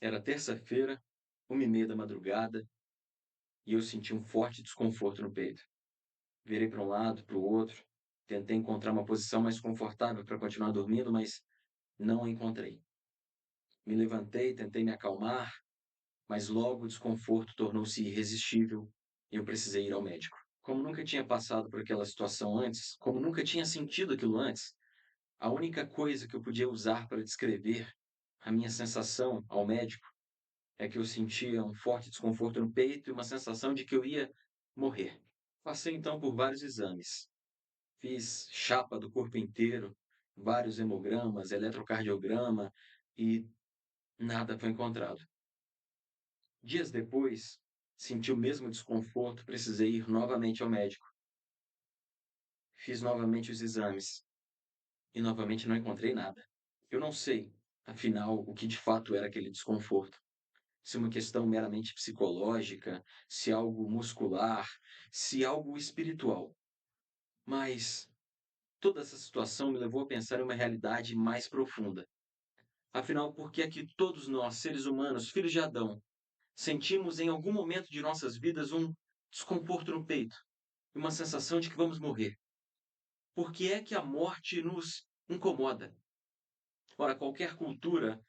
Era terça-feira, 1h30 da madrugada, e eu senti um forte desconforto no peito. Virei para um lado, para o outro, tentei encontrar uma posição mais confortável para continuar dormindo, mas não a encontrei. Me levantei, tentei me acalmar, mas logo o desconforto tornou-se irresistível e eu precisei ir ao médico. Como nunca tinha passado por aquela situação antes, como nunca tinha sentido aquilo antes, a única coisa que eu podia usar para descrever a minha sensação ao médico é que eu sentia um forte desconforto no peito e uma sensação de que eu ia morrer. Passei então por vários exames. Fiz chapa do corpo inteiro, vários hemogramas, eletrocardiograma e nada foi encontrado. Dias depois, senti o mesmo desconforto, precisei ir novamente ao médico. Fiz novamente os exames e novamente não encontrei nada. Eu não sei, afinal, o que de fato era aquele desconforto. Se uma questão meramente psicológica, se algo muscular, se algo espiritual. Mas toda essa situação me levou a pensar em uma realidade mais profunda. Afinal, por que é que todos nós, seres humanos, filhos de Adão, sentimos em algum momento de nossas vidas um desconforto no peito e uma sensação de que vamos morrer? Por que é que a morte nos incomoda? Ora, qualquer cultura,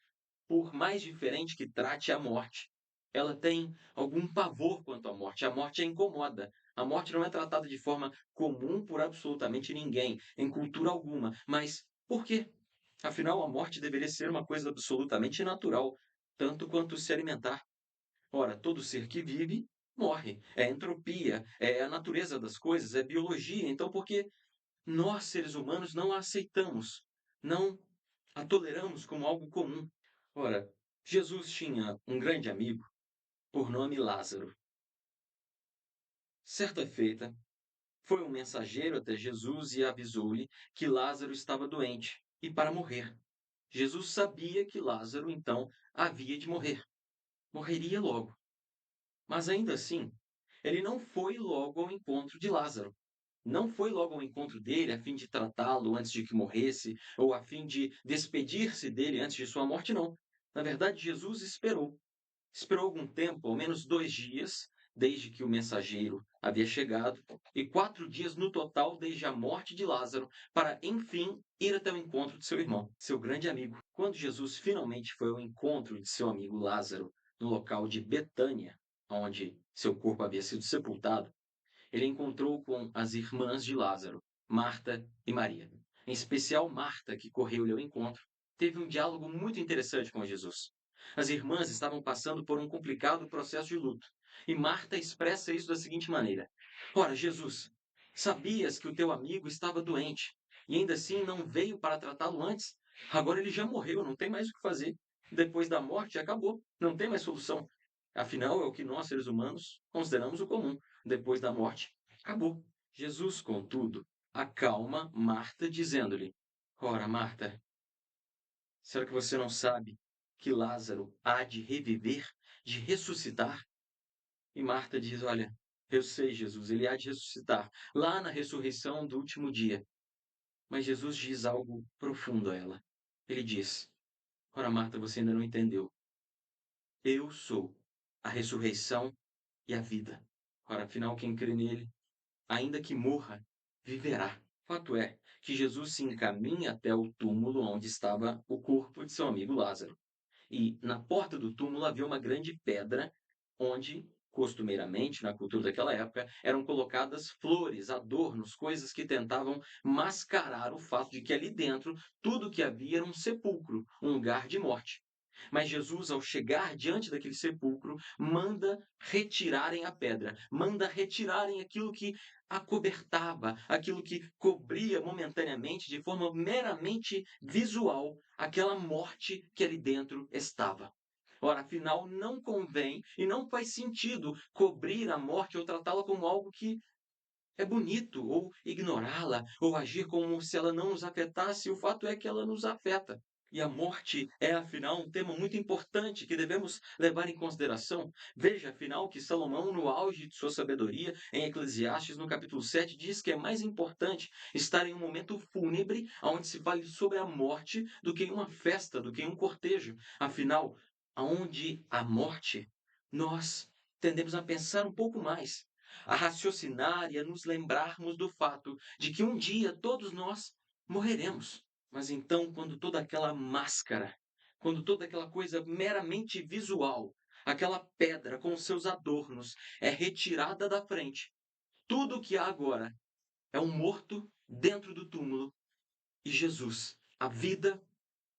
por mais diferente que trate a morte, ela tem algum pavor quanto à morte. A morte a incomoda. A morte não é tratada de forma comum por absolutamente ninguém, em cultura alguma. Mas por quê? Afinal, a morte deveria ser uma coisa absolutamente natural, tanto quanto se alimentar. Ora, todo ser que vive morre. É entropia, é a natureza das coisas, é biologia. Então, por que nós, seres humanos, não a aceitamos? Não a toleramos como algo comum? Ora, Jesus tinha um grande amigo por nome Lázaro. Certa feita, foi um mensageiro até Jesus e avisou-lhe que Lázaro estava doente e para morrer. Jesus sabia que Lázaro, então, havia de morrer. Morreria logo. Mas ainda assim, ele não foi logo ao encontro de Lázaro. Não foi logo ao encontro dele a fim de tratá-lo antes de que morresse, ou a fim de despedir-se dele antes de sua morte, não. Na verdade, Jesus esperou. Esperou algum tempo, ao menos 2 dias, desde que o mensageiro havia chegado, e 4 dias no total desde a morte de Lázaro, para, enfim, ir até o encontro de seu irmão, seu grande amigo. Quando Jesus finalmente foi ao encontro de seu amigo Lázaro, no local de Betânia, onde seu corpo havia sido sepultado, ele encontrou com as irmãs de Lázaro, Marta e Maria. Em especial Marta, que correu-lhe ao encontro, teve um diálogo muito interessante com Jesus. As irmãs estavam passando por um complicado processo de luto, e Marta expressa isso da seguinte maneira: Ora, Jesus, sabias que o teu amigo estava doente, e ainda assim não veio para tratá-lo antes? Agora ele já morreu, não tem mais o que fazer. Depois da morte, acabou, não tem mais solução. Afinal, é o que nós, seres humanos, consideramos o comum. Depois da morte, acabou. Jesus, contudo, acalma Marta, dizendo-lhe: Ora, Marta, será que você não sabe que Lázaro há de reviver, de ressuscitar? E Marta diz: Olha, eu sei, Jesus, ele há de ressuscitar, lá na ressurreição do último dia. Mas Jesus diz algo profundo a ela. Ele diz: Ora, Marta, você ainda não entendeu. Eu sou a ressurreição e a vida. Ora, afinal, quem crê nele, ainda que morra, viverá. Fato é que Jesus se encaminha até o túmulo onde estava o corpo de seu amigo Lázaro. E na porta do túmulo havia uma grande pedra onde, costumeiramente, na cultura daquela época, eram colocadas flores, adornos, coisas que tentavam mascarar o fato de que ali dentro tudo o que havia era um sepulcro, um lugar de morte. Mas Jesus, ao chegar diante daquele sepulcro, manda retirarem a pedra, manda retirarem aquilo que acobertava, aquilo que cobria momentaneamente, de forma meramente visual, aquela morte que ali dentro estava. Ora, afinal, não convém e não faz sentido cobrir a morte ou tratá-la como algo que é bonito, ou ignorá-la, ou agir como se ela não nos afetasse. O fato é que ela nos afeta. E a morte é, afinal, um tema muito importante que devemos levar em consideração. Veja, afinal, que Salomão, no auge de sua sabedoria, em Eclesiastes, no capítulo 7, diz que é mais importante estar em um momento fúnebre, onde se fale sobre a morte, do que em uma festa, do que em um cortejo. Afinal, aonde há morte, nós tendemos a pensar um pouco mais, a raciocinar e a nos lembrarmos do fato de que um dia todos nós morreremos. Mas então, quando toda aquela máscara, quando toda aquela coisa meramente visual, aquela pedra com os seus adornos é retirada da frente, tudo o que há agora é um morto dentro do túmulo e Jesus, a vida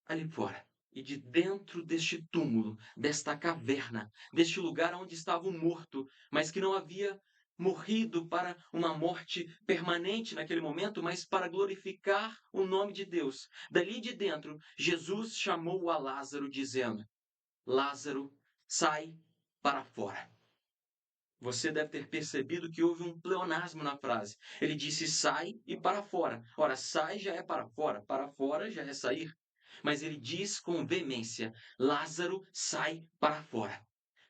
ali fora. E de dentro deste túmulo, desta caverna, deste lugar onde estava o morto, mas que não havia morrido para uma morte permanente naquele momento, mas para glorificar o nome de Deus. Dali de dentro, Jesus chamou a Lázaro, dizendo: Lázaro, sai para fora. Você deve ter percebido que houve um pleonasmo na frase. Ele disse sai e para fora. Ora, sai já é para fora já é sair. Mas ele diz com veemência: Lázaro, sai para fora.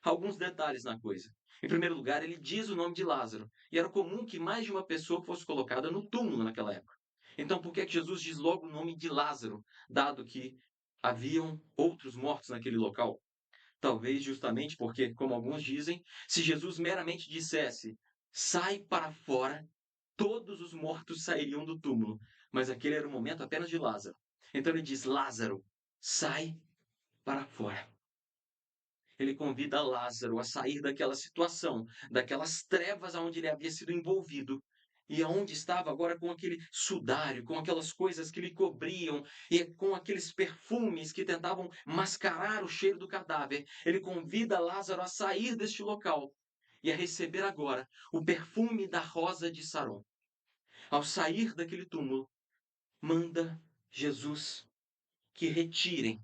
Alguns detalhes na coisa. Em primeiro lugar, ele diz o nome de Lázaro. E era comum que mais de uma pessoa fosse colocada no túmulo naquela época. Então, por que é que Jesus diz logo o nome de Lázaro, dado que haviam outros mortos naquele local? Talvez justamente porque, como alguns dizem, se Jesus meramente dissesse sai para fora, todos os mortos sairiam do túmulo. Mas aquele era o momento apenas de Lázaro. Então ele diz: Lázaro, sai para fora. Ele convida Lázaro a sair daquela situação, daquelas trevas onde ele havia sido envolvido. E aonde estava agora com aquele sudário, com aquelas coisas que lhe cobriam, e com aqueles perfumes que tentavam mascarar o cheiro do cadáver. Ele convida Lázaro a sair deste local e a receber agora o perfume da rosa de Saron. Ao sair daquele túmulo, manda Jesus que retirem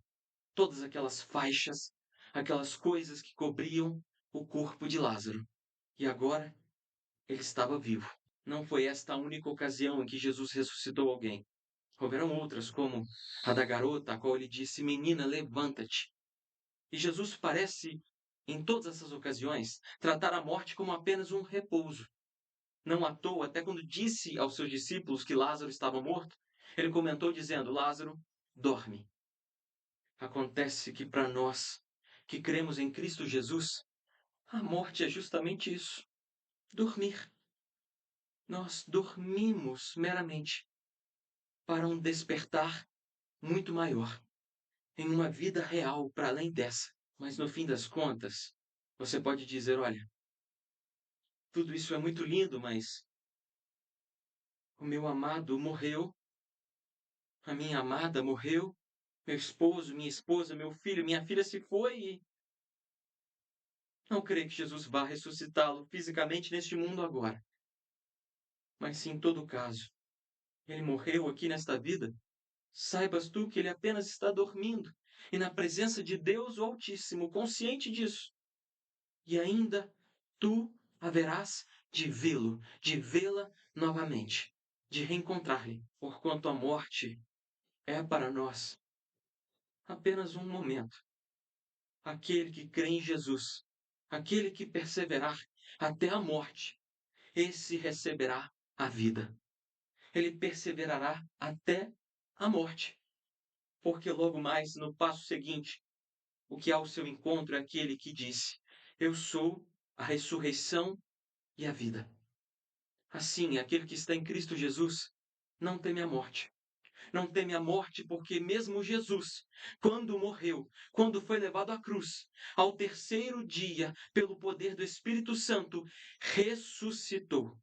todas aquelas faixas, aquelas coisas que cobriam o corpo de Lázaro. E agora ele estava vivo. Não foi esta a única ocasião em que Jesus ressuscitou alguém. Houveram outras, como a da garota, a qual ele disse: Menina, levanta-te. E Jesus parece, em todas essas ocasiões, tratar a morte como apenas um repouso. Não à toa, até quando disse aos seus discípulos que Lázaro estava morto, ele comentou dizendo: Lázaro, dorme. Acontece que para nós, que cremos em Cristo Jesus, a morte é justamente isso: dormir. Nós dormimos meramente para um despertar muito maior, em uma vida real para além dessa. Mas no fim das contas, você pode dizer: olha, tudo isso é muito lindo, mas o meu amado morreu, a minha amada morreu, meu esposo, minha esposa, meu filho, minha filha se foi e não creio que Jesus vá ressuscitá-lo fisicamente neste mundo agora. Mas se em todo caso ele morreu aqui nesta vida, saibas tu que ele apenas está dormindo e na presença de Deus o Altíssimo, consciente disso. E ainda tu haverás de vê-lo, de vê-la novamente, de reencontrar-lhe, porquanto a morte é para nós apenas um momento. Aquele que crê em Jesus, aquele que perseverar até a morte, esse receberá a vida. Ele perseverará até a morte, porque logo mais, no passo seguinte, o que há ao seu encontro é aquele que disse: Eu sou a ressurreição e a vida. Assim, aquele que está em Cristo Jesus não teme a morte. Não teme a morte porque mesmo Jesus, quando morreu, quando foi levado à cruz, ao terceiro dia, pelo poder do Espírito Santo, ressuscitou.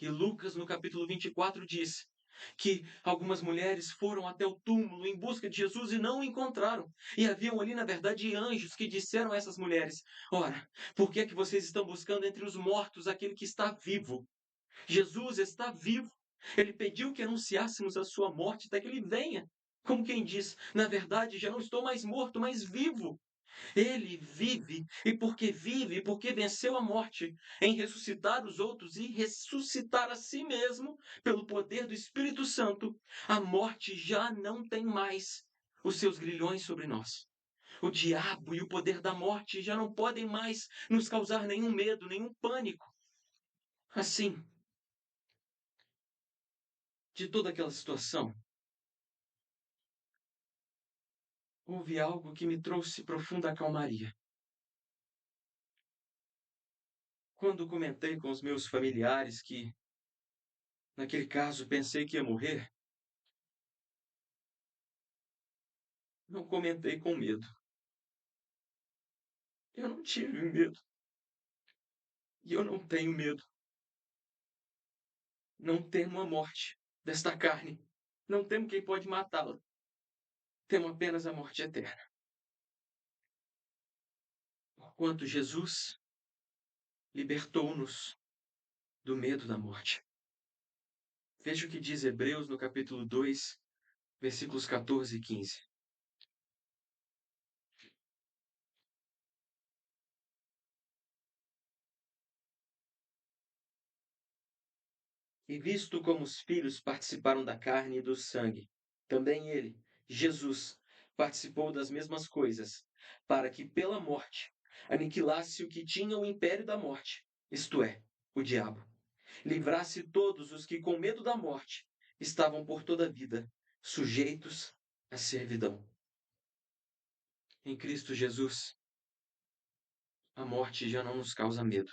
E Lucas, no capítulo 24, diz que algumas mulheres foram até o túmulo em busca de Jesus e não o encontraram. E haviam ali, na verdade, anjos que disseram a essas mulheres: Ora, por que é que vocês estão buscando entre os mortos aquele que está vivo? Jesus está vivo. Ele pediu que anunciássemos a sua morte até que ele venha. Como quem diz, na verdade, já não estou mais morto, mas vivo. Ele vive, e porque venceu a morte, em ressuscitar os outros e ressuscitar a si mesmo, pelo poder do Espírito Santo, a morte já não tem mais os seus grilhões sobre nós. O diabo e o poder da morte já não podem mais nos causar nenhum medo, nenhum pânico. Assim, de toda aquela situação, houve algo que me trouxe profunda calmaria. Quando comentei com os meus familiares que, naquele caso, pensei que ia morrer, não comentei com medo. Eu não tive medo. E eu não tenho medo. Não temo a morte desta carne. Não temo quem pode matá-la. Temo apenas a morte eterna. Porquanto Jesus libertou-nos do medo da morte. Veja o que diz Hebreus no capítulo 2, versículos 14 e 15. E visto como os filhos participaram da carne e do sangue, também ele, Jesus, participou das mesmas coisas, para que pela morte aniquilasse o que tinha o império da morte, isto é, o diabo. Livrasse todos os que, com medo da morte, estavam por toda a vida sujeitos à servidão. Em Cristo Jesus, a morte já não nos causa medo,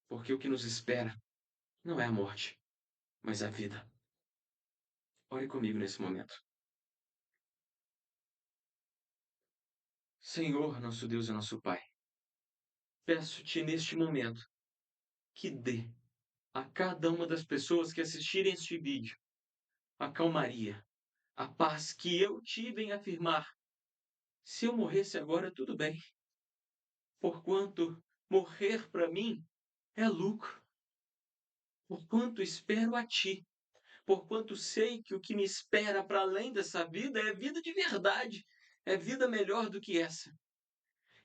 porque o que nos espera não é a morte, mas a vida. Ore comigo nesse momento. Senhor, nosso Deus e nosso Pai, peço-te neste momento que dê a cada uma das pessoas que assistirem este vídeo a calmaria, a paz que eu tive em afirmar. Se eu morresse agora, tudo bem, porquanto morrer para mim é lucro, porquanto espero a Ti, porquanto sei que o que me espera para além dessa vida é vida de verdade, é vida melhor do que essa.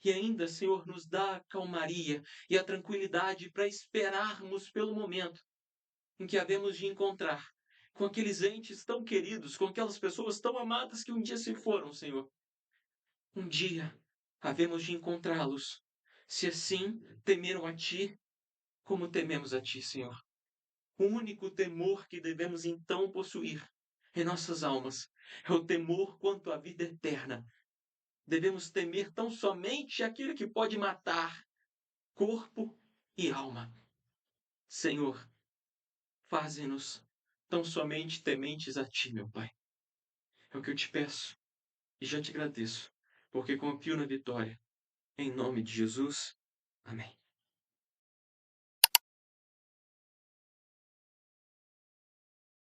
E ainda, Senhor, nos dá a calmaria e a tranquilidade para esperarmos pelo momento em que havemos de encontrar com aqueles entes tão queridos, com aquelas pessoas tão amadas que um dia se foram, Senhor. Um dia havemos de encontrá-los, se assim temeram a Ti, como tememos a Ti, Senhor. O único temor que devemos então possuir em nossas almas é o temor quanto à vida eterna. Devemos temer tão somente aquilo que pode matar corpo e alma. Senhor, faze-nos tão somente tementes a Ti, meu Pai. É o que eu te peço e já te agradeço, porque confio na vitória. Em nome de Jesus. Amém.